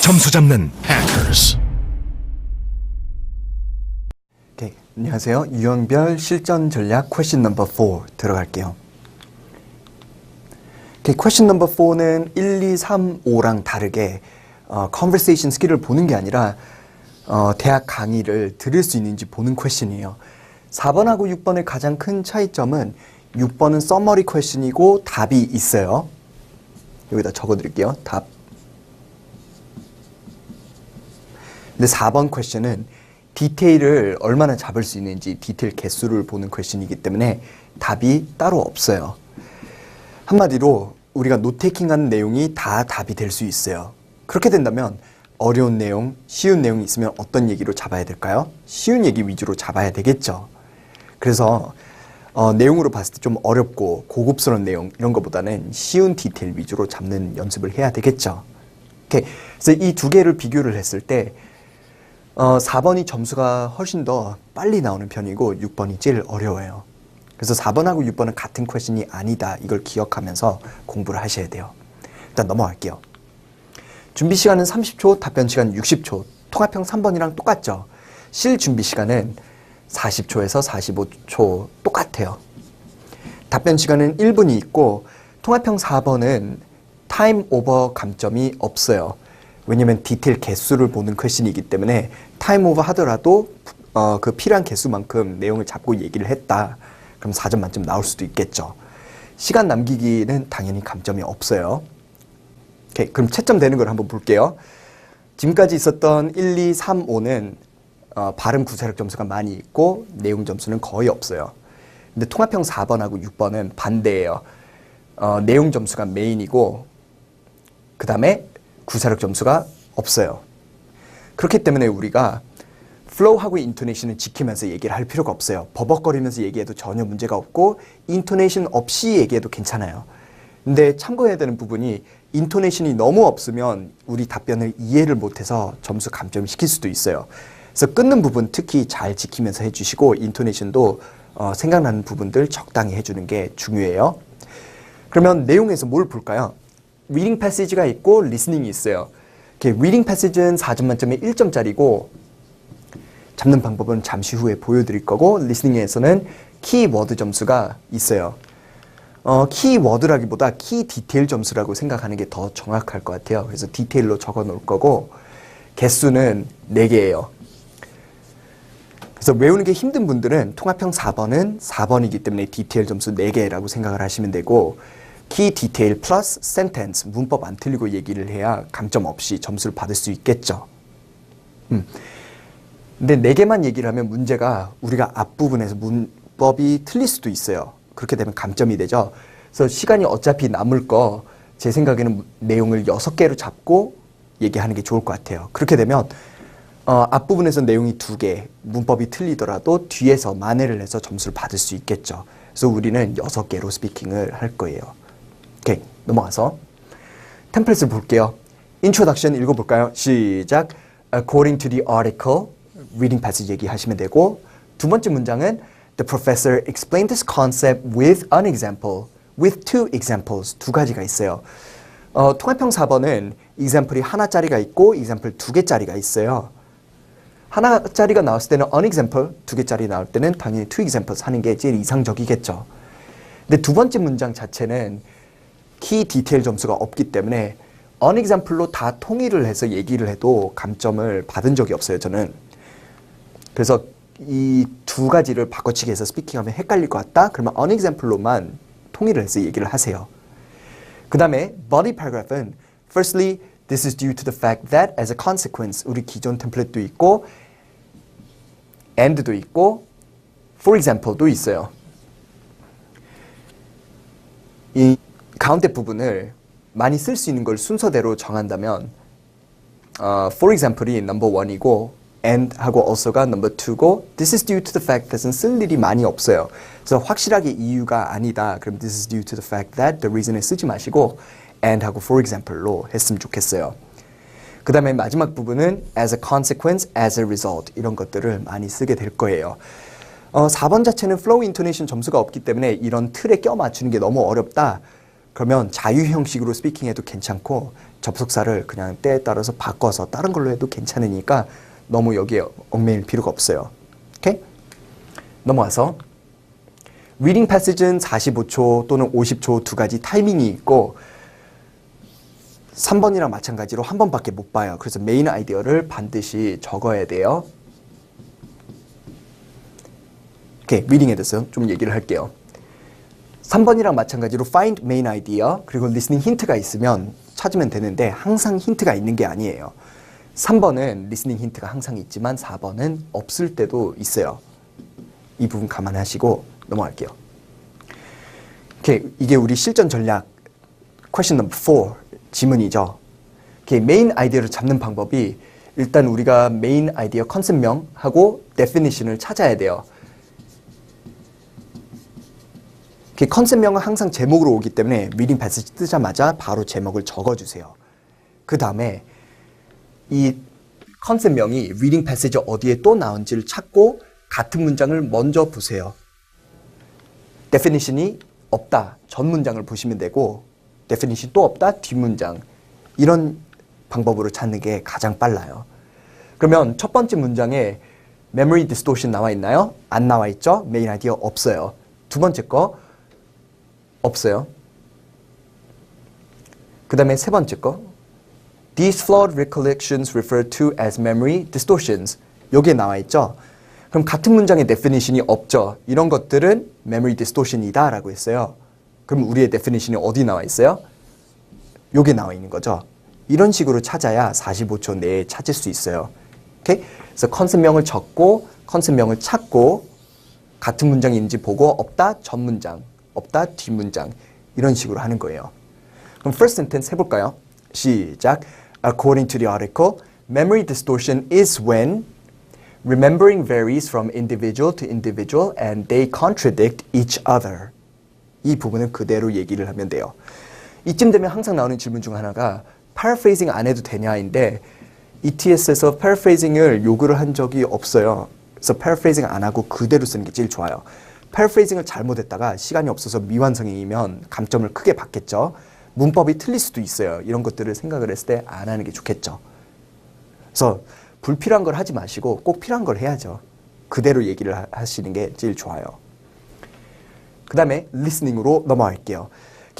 점수 잡는 Hackers. 네, 안녕하세요. 유형별 실전 전략 퀘션 넘버 4 들어갈게요. 퀘션 넘버 4는 1, 2, 3, 5랑 다르게 conversation 스킬을 보는 게 아니라 대학 강의를 들을 수 있는지 보는 퀘션이에요. 4번하고 6번의 가장 큰 차이점은 6번은 서머리 퀘션이고 답이 있어요. 여기다 적어드릴게요. 답. 근데 4번 퀘션은 디테일을 얼마나 잡을 수 있는지 디테일 개수를 보는 퀘션이기 때문에 답이 따로 없어요. 한마디로 우리가 노테이킹하는 내용이 다 답이 될 수 있어요. 그렇게 된다면 어려운 내용, 쉬운 내용이 있으면 어떤 얘기로 잡아야 될까요? 쉬운 얘기 위주로 잡아야 되겠죠. 그래서 내용으로 봤을 때 좀 어렵고 고급스러운 내용 이런 것보다는 쉬운 디테일 위주로 잡는 연습을 해야 되겠죠. 그래서 이 두 개를 비교를 했을 때 4번이 점수가 훨씬 더 빨리 나오는 편이고 6번이 제일 어려워요. 그래서 4번하고 6번은 같은 퀘션이 아니다. 이걸 기억하면서 공부를 하셔야 돼요. 일단 넘어갈게요. 준비 시간은 30초, 답변 시간 60초. 통합형 3번이랑 똑같죠? 실 준비 시간은 40초에서 45초 똑같아요. 답변 시간은 1분이 있고 통합형 4번은 타임 오버 감점이 없어요. 왜냐면 디테일 개수를 보는 퀘션이기 때문에 타임 오버 하더라도 그 필요한 개수만큼 내용을 잡고 얘기를 했다. 그럼 4점 만점 나올 수도 있겠죠. 시간 남기기는 당연히 감점이 없어요. 오케이, 그럼 채점 되는 걸 한번 볼게요. 지금까지 있었던 1, 2, 3, 5는 발음 구사력 점수가 많이 있고 내용 점수는 거의 없어요. 근데 통합형 4번하고 6번은 반대예요. 내용 점수가 메인이고 그 다음에 구사력 점수가 없어요. 그렇기 때문에 우리가 플로우하고 인토네이션을 지키면서 얘기를 할 필요가 없어요. 버벅거리면서 얘기해도 전혀 문제가 없고 인토네이션 없이 얘기해도 괜찮아요. 근데 참고해야 되는 부분이 인토네이션이 너무 없으면 우리 답변을 이해를 못해서 점수 감점을 시킬 수도 있어요. 그래서 끊는 부분 특히 잘 지키면서 해주시고 인토네이션도 생각나는 부분들 적당히 해주는 게 중요해요. 그러면 내용에서 뭘 볼까요? 리딩 패시지가 있고 리스닝이 있어요. 리딩 패시지는 4점 만점에 1점짜리고 잡는 방법은 잠시 후에 보여드릴 거고 리스닝에서는 키워드 점수가 있어요. 키워드라기보다 키 디테일 점수라고 생각하는 게 더 정확할 것 같아요. 그래서 디테일로 적어 놓을 거고 개수는 4개예요. 그래서 외우는 게 힘든 분들은 통합형 4번은 4번이기 때문에 디테일 점수 4개라고 생각을 하시면 되고 키 디테일 플러스 센텐스 문법 안 틀리고 얘기를 해야 감점 없이 점수를 받을 수 있겠죠. 근데 4개만 얘기를 하면 문제가 우리가 앞부분에서 문법이 틀릴 수도 있어요. 그렇게 되면 감점이 되죠. 그래서 시간이 어차피 남을 거 제 생각에는 내용을 6개로 잡고 얘기하는 게 좋을 것 같아요. 그렇게 되면 앞부분에서 내용이 2개, 문법이 틀리더라도 뒤에서 만회를 해서 점수를 받을 수 있겠죠. 그래서 우리는 6개로 스피킹을 할 거예요. 오케이, 넘어가서 템플릿을 볼게요. 인트로덕션 읽어볼까요? 시작. According to the article, reading passage 얘기하시면 되고 두 번째 문장은 The professor explained this concept with an example, with two examples. 2가지가 있어요. 통합형 4번은 example이 하나짜리가 있고 example 2개짜리가 있어요. 하나짜리가 나왔을 때는 an example, 2개짜리 나올 때는 당연히 two examples 하는 게 제일 이상적이겠죠. 근데 두 번째 문장 자체는 키 디테일 점수가 없기 때문에 an example로 다 통일을 해서 얘기를 해도 감점을 받은 적이 없어요, 저는. 그래서 이 2가지를 바꿔치기 해서 스피킹하면 헷갈릴 것 같다? 그러면 an example로만 통일을 해서 얘기를 하세요. 그 다음에 body paragraph은 firstly, this is due to the fact that as a consequence 우리 기존 템플릿도 있고 and도 있고 for example도 있어요. 이 가운데 부분을 많이 쓸 수 있는 걸 순서대로 정한다면 for example이 number 1이고 and 하고 also가 number 2고 this is due to the fact that은 쓸 일이 많이 없어요. 그래서 확실하게 이유가 아니다. 그럼 this is due to the fact that the reason을 쓰지 마시고 and 하고 for example로 했으면 좋겠어요. 그 다음에 마지막 부분은 as a consequence, as a result 이런 것들을 많이 쓰게 될 거예요. 4번 자체는 flow intonation 점수가 없기 때문에 이런 틀에 껴 맞추는 게 너무 어렵다. 그러면 자유 형식으로 스피킹해도 괜찮고 접속사를 그냥 때에 따라서 바꿔서 다른 걸로 해도 괜찮으니까 너무 여기에 얽매일 필요가 없어요. 오케이? 넘어와서 리딩 패시지는 45초 또는 50초 두 가지 타이밍이 있고 3번이랑 마찬가지로 한 번밖에 못 봐요. 그래서 메인 아이디어를 반드시 적어야 돼요. 오케이, 리딩에 대해서 좀 얘기를 할게요. 3번이랑 마찬가지로 find main idea 그리고 listening 힌트가 있으면 찾으면 되는데 항상 힌트가 있는 게 아니에요. 3번은 listening 힌트가 항상 있지만 4번은 없을 때도 있어요. 이 부분 감안하시고 넘어갈게요. 오케이, 이게 우리 실전 전략 question number 4 지문이죠. 오케이, 메인 아이디어를 잡는 방법이 일단 우리가 메인 아이디어 컨셉명하고 definition을 찾아야 돼요. 컨셉명은 항상 제목으로 오기 때문에 리딩 패시지 뜨자마자 바로 제목을 적어주세요. 그 다음에 이 컨셉명이 리딩 패시지 어디에 또 나온지를 찾고 같은 문장을 먼저 보세요. definition이 없다, 전 문장을 보시면 되고 definition 또 없다, 뒷문장. 이런 방법으로 찾는 게 가장 빨라요. 그러면 첫 번째 문장에 memory distortion 나와 있나요? 안 나와 있죠? 메인 아이디어 없어요. 두 번째 거 없어요. 그 다음에 세 번째 거 These flawed recollections refer to as memory distortions. 여기에 나와 있죠. 그럼 같은 문장의 definition이 없죠. 이런 것들은 memory distortion이다 라고 했어요. 그럼 우리의 definition이 어디 나와 있어요? 여기에 나와 있는 거죠. 이런 식으로 찾아야 45초 내에 찾을 수 있어요. 오케이? 그래서 컨셉명을 적고 컨셉명을 찾고 같은 문장인지 보고 없다, 전 문장. 없다, 뒷문장. 이런 식으로 하는 거예요. 그럼 first sentence 해볼까요? 시작. According to the article, memory distortion is when remembering varies from individual to individual and they contradict each other. 이 부분은 그대로 얘기를 하면 돼요. 이쯤 되면 항상 나오는 질문 중 하나가 paraphrasing 안 해도 되냐인데 ETS에서 paraphrasing을 요구를 한 적이 없어요. 그래서 paraphrasing 안 하고 그대로 쓰는 게 제일 좋아요. paraphrasing을 잘못했다가 시간이 없어서 미완성이면 감점을 크게 받겠죠. 문법이 틀릴 수도 있어요. 이런 것들을 생각을 했을 때 안 하는 게 좋겠죠. 그래서 불필요한 걸 하지 마시고 꼭 필요한 걸 해야죠. 그대로 얘기를 하시는 게 제일 좋아요. 그 다음에 listening으로 넘어갈게요.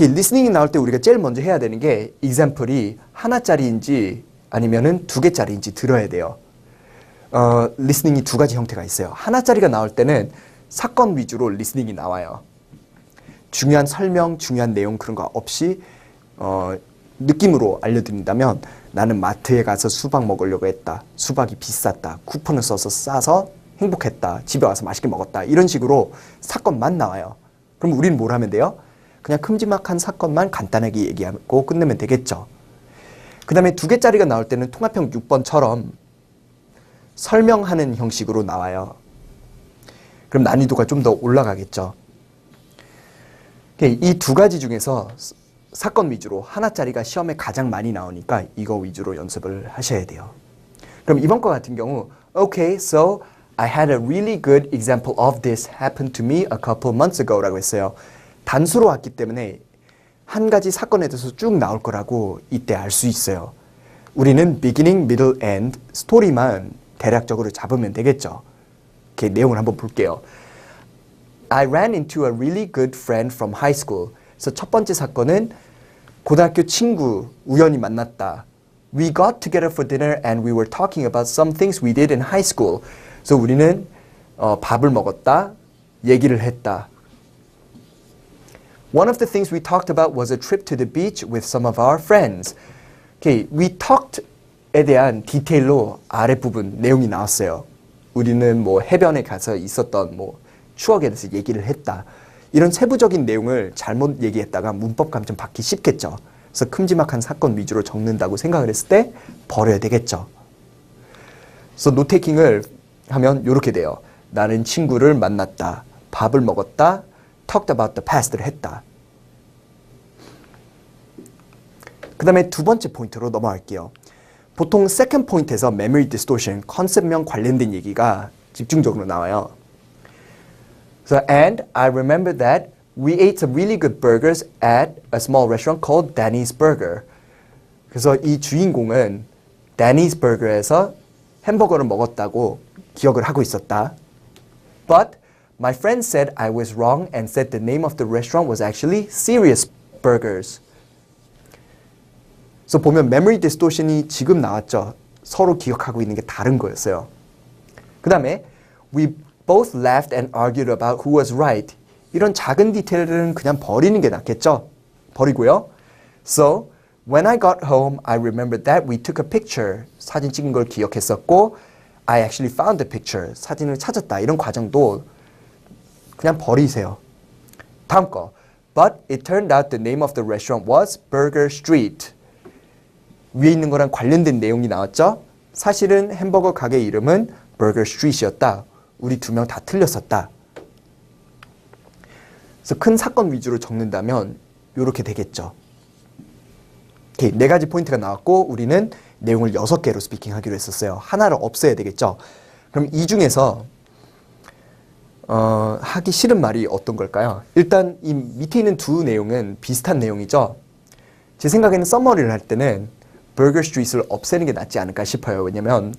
listening이 나올 때 우리가 제일 먼저 해야 되는 게 example이 하나짜리인지 아니면은 두 개짜리인지 들어야 돼요. listening이 두 가지 형태가 있어요. 하나짜리가 나올 때는 사건 위주로 리스닝이 나와요. 중요한 설명, 중요한 내용 그런 거 없이 느낌으로 알려드린다면 나는 마트에 가서 수박 먹으려고 했다. 수박이 비쌌다. 쿠폰을 써서 싸서 행복했다. 집에 와서 맛있게 먹었다. 이런 식으로 사건만 나와요. 그럼 우리는 뭘 하면 돼요? 그냥 큼지막한 사건만 간단하게 얘기하고 끝내면 되겠죠. 그 다음에 두 개짜리가 나올 때는 통합형 6번처럼 설명하는 형식으로 나와요. 그럼 난이도가 좀 더 올라가겠죠. 이 두 가지 중에서 사건 위주로 하나짜리가 시험에 가장 많이 나오니까 이거 위주로 연습을 하셔야 돼요. 그럼 이번 거 같은 경우 Okay, so I had a really good example of this happened to me a couple months ago 라고 했어요. 단수로 왔기 때문에 한 가지 사건에 대해서 쭉 나올 거라고 이때 알 수 있어요. 우리는 beginning, middle, end 스토리만 대략적으로 잡으면 되겠죠. 이렇게 내용을 한번 볼게요. I ran into a really good friend from high school. 그래서 첫 번째 사건은 고등학교 친구 우연히 만났다. We got together for dinner and we were talking about some things we did in high school. 그래서 우리는 밥을 먹었다, 얘기를 했다. One of the things we talked about was a trip to the beach with some of our friends. Okay, we talked에 대한 디테일로 아랫부분 내용이 나왔어요. 우리는 뭐 해변에 가서 있었던 뭐 추억에 대해서 얘기를 했다. 이런 세부적인 내용을 잘못 얘기했다가 문법 감점 받기 쉽겠죠. 그래서 큼지막한 사건 위주로 적는다고 생각을 했을 때 버려야 되겠죠. 그래서 노테이킹을 하면 이렇게 돼요. 나는 친구를 만났다. 밥을 먹었다. talked about the past를 했다. 그 다음에 두 번째 포인트로 넘어갈게요. 보통 second point에서 memory distortion, 컨셉명 관련된 얘기가 집중적으로 나와요. So, and I remember that We ate some really good burgers at a small restaurant called Danny's Burger. 그래서 이 주인공은 Danny's Burger에서 햄버거를 먹었다고 기억을 하고 있었다. But my friend said I was wrong and said the name of the restaurant was actually Serious Burgers. 그래서 보면 memory distortion이 지금 나왔죠. 서로 기억하고 있는 게 다른 거였어요. 그 다음에 we both laughed and argued about who was right. 이런 작은 디테일들은 그냥 버리는 게 낫겠죠. 버리고요. So when I got home, I remembered that we took a picture. 사진 찍은 걸 기억했었고 I actually found the picture. 사진을 찾았다. 이런 과정도 그냥 버리세요. 다음 거. But it turned out the name of the restaurant was Burger Street. 위에 있는 거랑 관련된 내용이 나왔죠? 사실은 햄버거 가게 이름은 Burger Street이었다. 우리 두 명 다 틀렸었다. 그래서 큰 사건 위주로 적는다면 이렇게 되겠죠. 오케이, 4가지 포인트가 나왔고 우리는 내용을 6개로 스피킹하기로 했었어요. 하나를 없애야 되겠죠. 그럼 이 중에서 하기 싫은 말이 어떤 걸까요? 일단 이 밑에 있는 두 내용은 비슷한 내용이죠. 제 생각에는 서머리를 할 때는 버거 스트리트를 없애는 게 낫지 않을까 싶어요. 왜냐면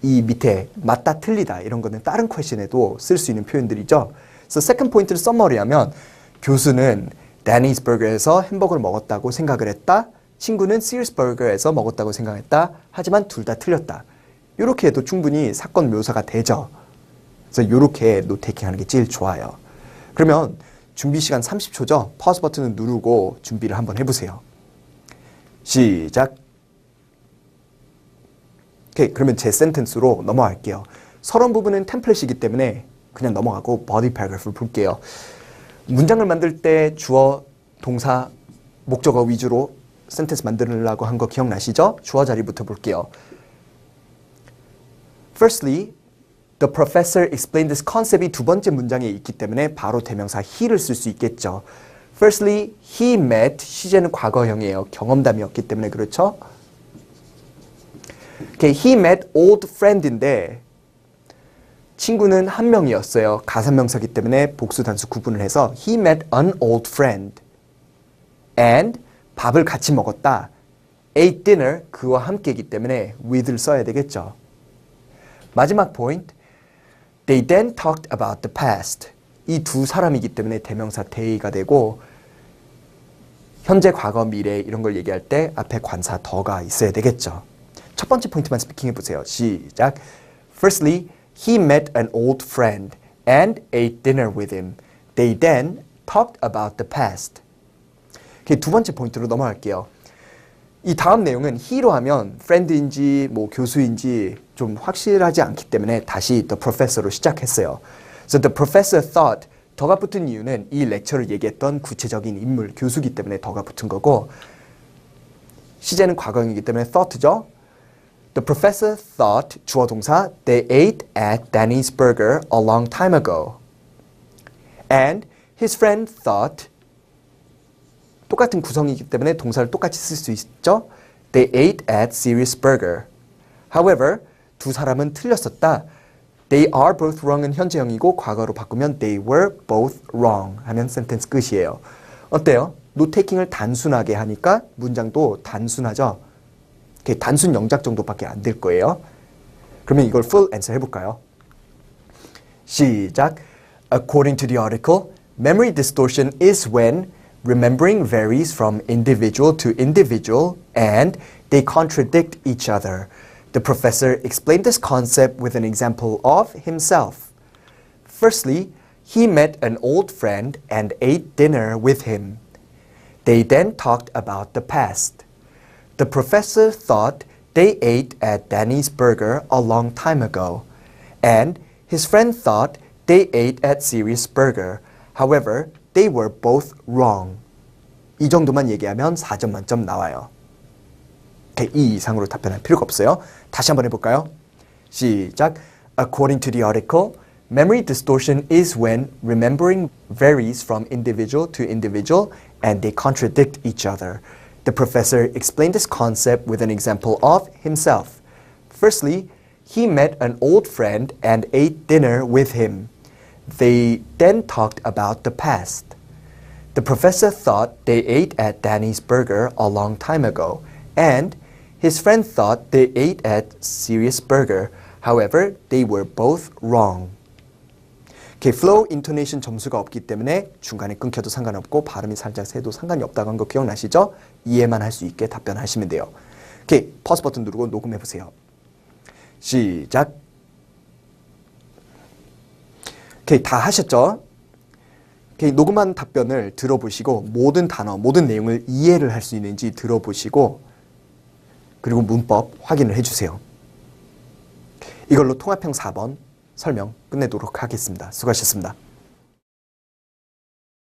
이 밑에 맞다 틀리다 이런 거는 다른 퀘션에도 쓸 수 있는 표현들이죠. 그래서 세컨드 포인트를 서머리하면 교수는 Danny's Burger에서 햄버거를 먹었다고 생각을 했다. 친구는 Sears Burger에서 먹었다고 생각했다. 하지만 둘 다 틀렸다. 이렇게 해도 충분히 사건 묘사가 되죠. 그래서 이렇게 노테이킹하는 게 제일 좋아요. 그러면 준비 시간 30초죠. 퍼즈 버튼을 누르고 준비를 한번 해보세요. 시작. 오케이, 그러면 제 센텐스로 넘어갈게요. 서론 부분은 템플릿이기 때문에 그냥 넘어가고 body paragraph를 볼게요. 문장을 만들 때 주어, 동사, 목적어 위주로 센텐스 만들려고 한 거 기억나시죠? 주어 자리부터 볼게요. Firstly, the professor explained this concept이 두 번째 문장에 있기 때문에 바로 대명사 he를 쓸 수 있겠죠. Firstly, he met, 시제는 과거형이에요. 경험담이었기 때문에 그렇죠? Okay, he met old friend인데 친구는 한 명이었어요. 가산명사기 때문에 복수 단수 구분을 해서 he met an old friend and 밥을 같이 먹었다. ate dinner, 그와 함께이기 때문에 with를 써야 되겠죠. 마지막 포인트, they then talked about the past. 이 두 사람이기 때문에 대명사 they가 되고 현재, 과거, 미래 이런 걸 얘기할 때 앞에 관사 더가 있어야 되겠죠. 첫 번째 포인트만 스피킹 해보세요. 시작. Firstly, he met an old friend and ate dinner with him. They then talked about the past. 두 번째 포인트로 넘어갈게요. 이 다음 내용은 he로 하면 friend인지 뭐 교수인지 좀 확실하지 않기 때문에 다시 the professor로 시작했어요. So the professor thought, 더가 붙은 이유는 이 렉처를 얘기했던 구체적인 인물, 교수기 때문에 더가 붙은 거고 시제는 과거형이기 때문에 thought죠. The professor thought, 주어 동사, they ate at Danny's Burger a long time ago. And his friend thought, 똑같은 구성이기 때문에 동사를 똑같이 쓸 수 있죠. They ate at Serious Burger. However, 두 사람은 틀렸었다. They are both wrong은 현재형이고 과거로 바꾸면 they were both wrong 하면 센텐스 끝이에요. 어때요? 노테이킹을 단순하게 하니까 문장도 단순하죠. 단순 영작 정도밖에 안 될 거예요. 그러면 이걸 full answer 해볼까요? 시작. According to the article, memory distortion is when remembering varies from individual to individual and they contradict each other. The professor explained this concept with an example of himself. Firstly, he met an old friend and ate dinner with him. They then talked about the past. The professor thought they ate at Danny's Burger a long time ago, and his friend thought they ate at Serious Burger. However, they were both wrong. 이 정도만 얘기하면 4점 만점 나와요. 이 이상으로 답변할 필요가 없어요. 다시 한번 해볼까요? 시작. According to the article, memory distortion is when remembering varies from individual to individual and they contradict each other. The professor explained this concept with an example of himself. Firstly, he met an old friend and ate dinner with him. They then talked about the past. The professor thought they ate at Danny's Burger a long time ago, and his friend thought they ate at Sirius Burger. However, they were both wrong. Okay, flow, intonation 점수가 없기 때문에 중간에 끊겨도 상관없고 발음이 살짝 새도 상관이 없다고 한 거 기억나시죠? 이해만 할 수 있게 답변하시면 돼요. 오케이, 퍼스 버튼 누르고 녹음해 보세요. 시작. 오케이, 다 하셨죠? 오케이, 녹음한 답변을 들어보시고 모든 단어, 모든 내용을 이해를 할 수 있는지 들어보시고 그리고 문법 확인을 해주세요. 이걸로 통합형 4번 설명 끝내도록 하겠습니다. 수고하셨습니다.